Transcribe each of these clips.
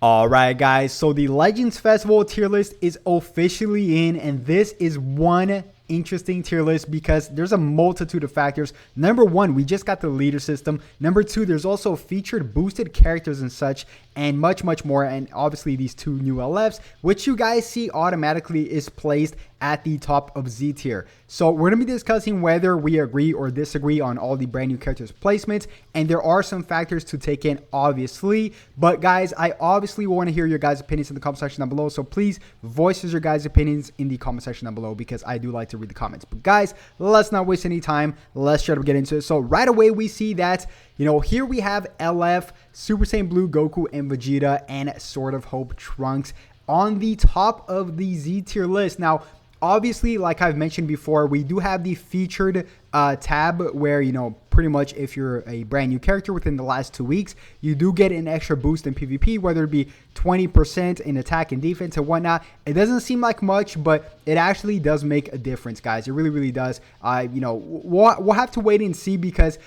All right, guys, so the Legends Festival tier list is officially in, and this is one interesting tier list because there's a multitude of factors. Number one, we just got the leader system. Number two, there's also featured boosted characters and such, and much more. And obviously these two new LFs, which you guys see automatically is placed at the top of Z tier. So we're going to be discussing whether we agree or disagree on all the brand new characters placements, and there are some factors to take in, obviously. But guys, I obviously want to hear your guys' opinions in the comment section down below, so please voice your guys' opinions in the comment section down below because I do like to read the comments. But guys, let's not waste any time. Let's try to get into it. So right away we see that, you know, here we have LF, Super Saiyan Blue Goku and Vegeta, and Sword of Hope Trunks on the top of the Z tier list. Now, obviously, like I've mentioned before, we do have the featured tab where, you know, pretty much if you're a brand new character within the last 2 weeks, you do get an extra boost in PvP, whether it be 20% in attack and defense and whatnot. It doesn't seem like much, but it actually does make a difference, guys. It really does. You know, we'll have to wait and see because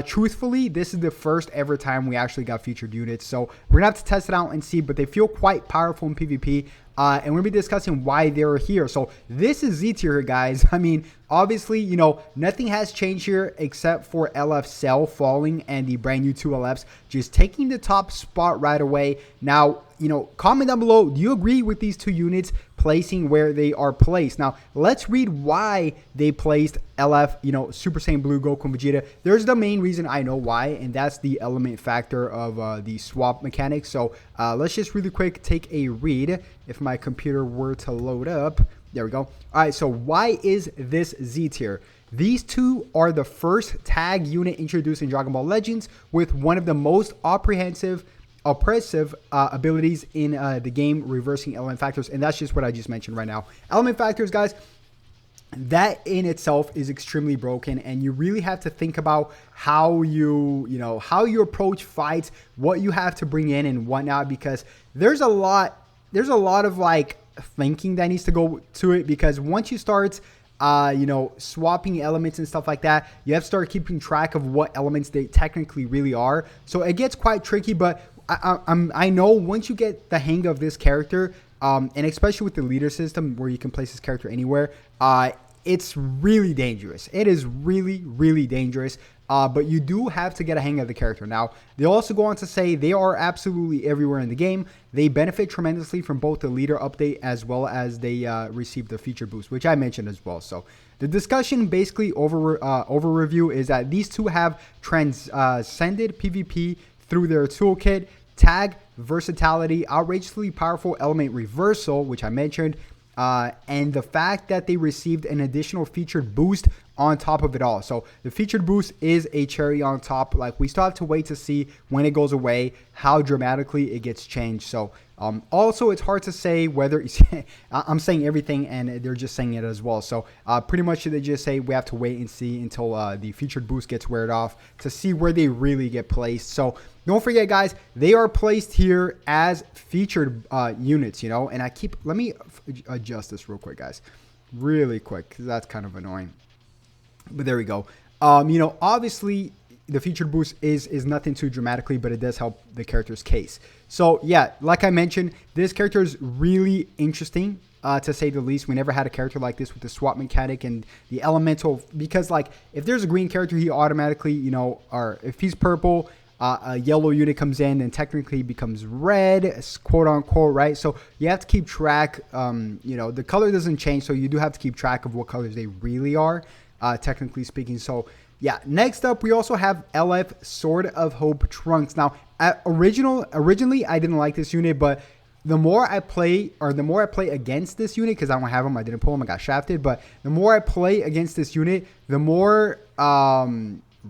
truthfully, this is the first ever time we actually got featured units. So we're going to have to test it out and see, but they feel quite powerful in PvP. And we're going to be discussing why they're here. So this is Z tier, guys. I mean, obviously, you know, nothing has changed here except for LF Cell falling and the brand new 2 LFs just taking the top spot right away. Now, you know, comment down below, do you agree with these 2 units placing where they are placed? Now, let's read why they placed LF, you know, Super Saiyan Blue, Goku, and Vegeta. There's the main reason I know why, and that's the element factor of the swap mechanics. So let's just really quick take a read if my computer were to load up. There we go. All right, so why is this Z tier? These 2 are the first tag unit introduced in Dragon Ball Legends with one of the most oppressive abilities in the game, reversing element factors, and that's just what I just mentioned right now. Element factors, guys, that in itself is extremely broken, and you really have to think about how you approach fights, what you have to bring in and whatnot, because there's a lot of like thinking that needs to go to it, because once you start you know, swapping elements and stuff like that, you have to start keeping track of what elements they technically really are. So it gets quite tricky, but I know once you get the hang of this character, and especially with the leader system where you can place this character anywhere, it's really dangerous. It is really dangerous. But you do have to get a hang of the character. Now, they also go on to say they are absolutely everywhere in the game. They benefit tremendously from both the leader update as well as they receive the feature boost, which I mentioned as well. So the discussion basically overview is that these 2 have transcended PvP through their toolkit, tag, versatility, outrageously powerful element reversal, which I mentioned, and the fact that they received an additional featured boost on top of it all. So the featured boost is a cherry on top. Like, we still have to wait to see when it goes away, how dramatically it gets changed. So also, it's hard to say whether I'm saying everything and they're just saying it as well. So pretty much they just say we have to wait and see until the featured boost gets weared off to see where they really get placed. So don't forget, guys, they are placed here as featured units, you know, and let me adjust this real quick, guys, really quick, because that's kind of annoying. But there we go. You know, obviously the featured boost is nothing too dramatically, but it does help the character's case. So yeah, like I mentioned, this character is really interesting, to say the least. We never had a character like this with the swap mechanic and the elemental, because like if there's a green character, he automatically, you know, or if he's purple, a yellow unit comes in and technically becomes red, quote unquote, right? So you have to keep track. You know, the color doesn't change, so you do have to keep track of what colors they really are, technically speaking. So yeah, next up we also have LF Sword of Hope Trunks. Now originally I didn't like this unit, but the more I play against this unit, because I don't have him, I didn't pull him, I got shafted, but the more I play against this unit, the more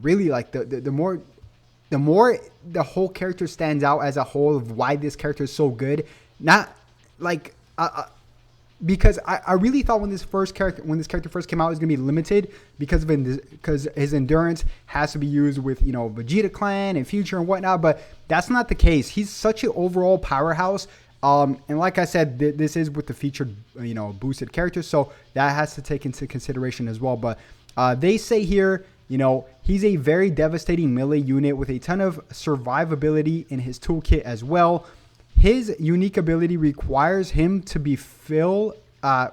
really like the more the whole character stands out as a whole of why this character is so good. Not like because I really thought when this character first came out, it was gonna be limited because his endurance has to be used with, you know, Vegeta clan and future and whatnot, but that's not the case. He's such an overall powerhouse. And like I said, this is with the featured, you know, boosted character, so that has to take into consideration as well. But they say here, you know, he's a very devastating melee unit with a ton of survivability in his toolkit as well. his unique ability requires him to be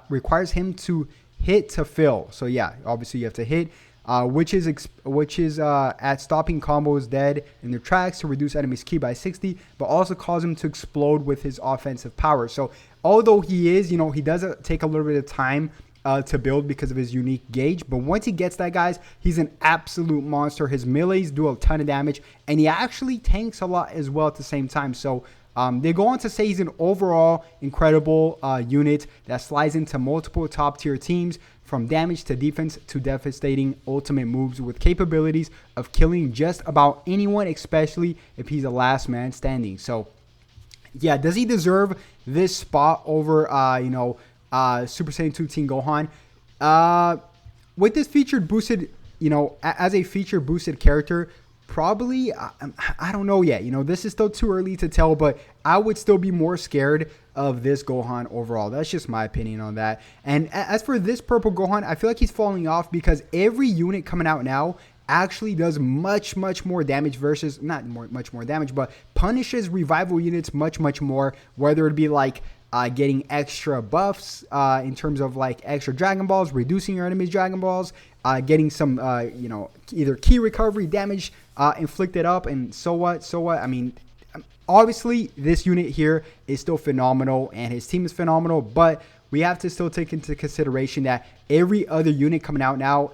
requires him to hit to fill. So yeah, obviously you have to hit, which is at stopping combos dead in their tracks to reduce enemies' ki by 60, but also cause him to explode with his offensive power. So although he is, he does take a little bit of time to build because of his unique gauge, but once he gets that, guys, he's an absolute monster. His melees do a ton of damage, and he actually tanks a lot as well at the same time. So they go on to say he's an overall incredible unit that slides into multiple top tier teams, from damage to defense to devastating ultimate moves, with capabilities of killing just about anyone, especially if he's the last man standing. So yeah, does he deserve this spot over Super Saiyan 2 Teen Gohan? With this featured boosted, as a feature boosted character, probably, I don't know yet. This is still too early to tell, but I would still be more scared of this Gohan overall. That's just my opinion on that. And as for this purple Gohan, I feel like he's falling off because every unit coming out now actually does much more damage versus, much more damage, but punishes revival units much more, whether it be like getting extra buffs in terms of like extra Dragon Balls, reducing your enemy's Dragon Balls, getting some, either key recovery, damage inflicted up, and so what. I mean, obviously, this unit here is still phenomenal, and his team is phenomenal, but we have to still take into consideration that every other unit coming out now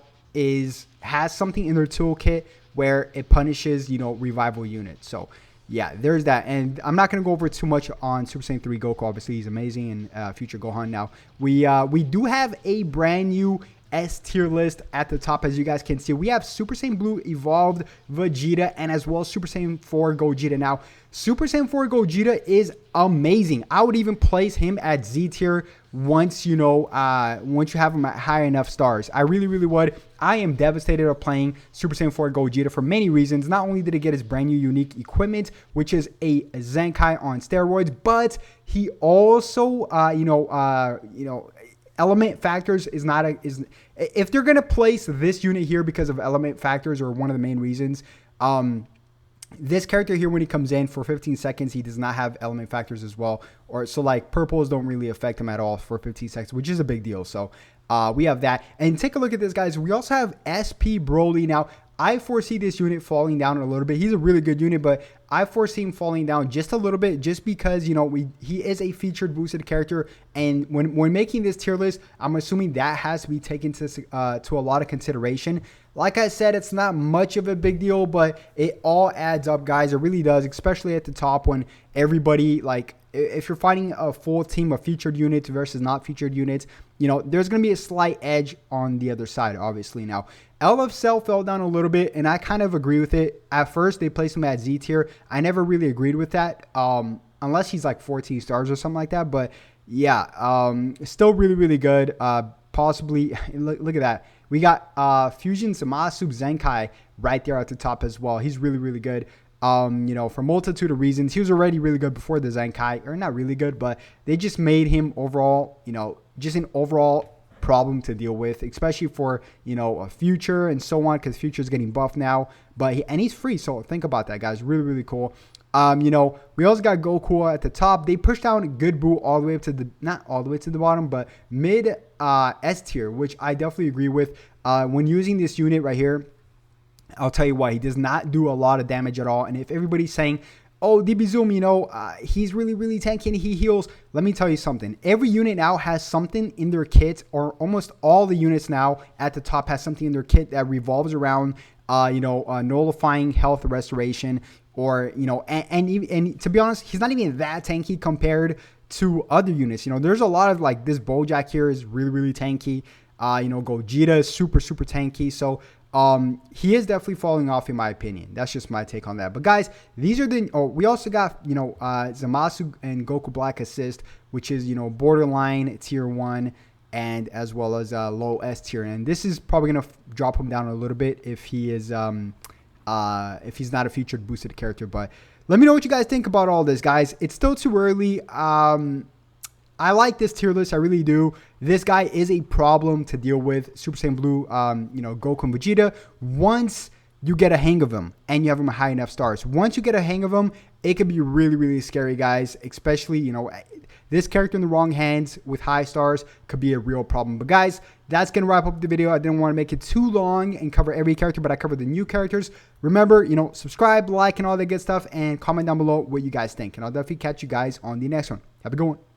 has something in their toolkit where it punishes, revival units. So yeah, there's that. And I'm not going to go over too much on Super Saiyan 3 Goku. Obviously, he's amazing, and future Gohan. Now, we do have a brand new S tier list at the top. As you guys can see, we have Super Saiyan Blue Evolved Vegeta, and as well as Super Saiyan 4 Gogeta. Now, Super Saiyan 4 Gogeta is amazing. I would even place him at Z tier once you have him at high enough stars. I really would. I am devastated of playing Super Saiyan 4 Gogeta for many reasons. Not only did he get his brand new unique equipment, which is a Zenkai on steroids, but he also element factors is if they're gonna place this unit here because of element factors, or one of the main reasons, this character here, when he comes in for 15 seconds, he does not have element factors as well, or so like purples don't really affect him at all for 15 seconds, which is a big deal. So we have that. And take a look at this, guys. We also have SP Broly. Now, I foresee this unit falling down a little bit. He's a really good unit, but I foresee him falling down just a little bit, just because, he is a featured boosted character. And when making this tier list, I'm assuming that has to be taken to a lot of consideration. Like I said, it's not much of a big deal, but it all adds up, guys. It really does, especially at the top when everybody, like, if you're fighting a full team of featured units versus not featured units, there's going to be a slight edge on the other side, obviously. Now, LFCell fell down a little bit, and I kind of agree with it. At first, they placed him at Z tier. I never really agreed with that, unless he's like 14 stars or something like that. But yeah, still really good. Possibly, look at that. We got Fusion Zamasu Zenkai right there at the top as well. He's really good. For a multitude of reasons. He was already really good before the Zenkai, or not really good, but they just made him overall, just an overall problem to deal with, especially for, a future and so on, because future is getting buffed now, and he's free. So think about that, guys. Really cool. We also got Goku at the top. They pushed down Good Boo all the way up to not all the way to the bottom, but mid S tier, which I definitely agree with. When using this unit right here, I'll tell you why. He does not do a lot of damage at all. And if everybody's saying, oh, DB Zoom, he's really tanky and he heals, let me tell you something. Every unit now has something in their kit, or almost all the units now at the top has something in their kit that revolves around, nullifying health restoration, or, and to be honest, he's not even that tanky compared to other units. There's a lot of, like, this Bojack here is really tanky. Gogeta is super tanky. So, he is definitely falling off, in my opinion. That's just my take on that. But guys, these are we also got, Zamasu and Goku Black Assist, which is, borderline tier 1, and as well as low S tier. And this is probably going to drop him down a little bit if he is, if he's not a featured boosted character. But let me know what you guys think about all this, guys. It's still too early. I like this tier list. I really do. This guy is a problem to deal with. Super Saiyan Blue, Goku and Vegeta. Once you get a hang of him and you have him at high enough stars. Once you get a hang of him it could be really, really scary, guys. Especially, you know, this character in the wrong hands with high stars could be a real problem. But guys, that's going to wrap up the video. I didn't want to make it too long and cover every character, but I covered the new characters. Remember, you know, subscribe, like, and all that good stuff, and comment down below what you guys think. And I'll definitely catch you guys on the next one. Have a good one.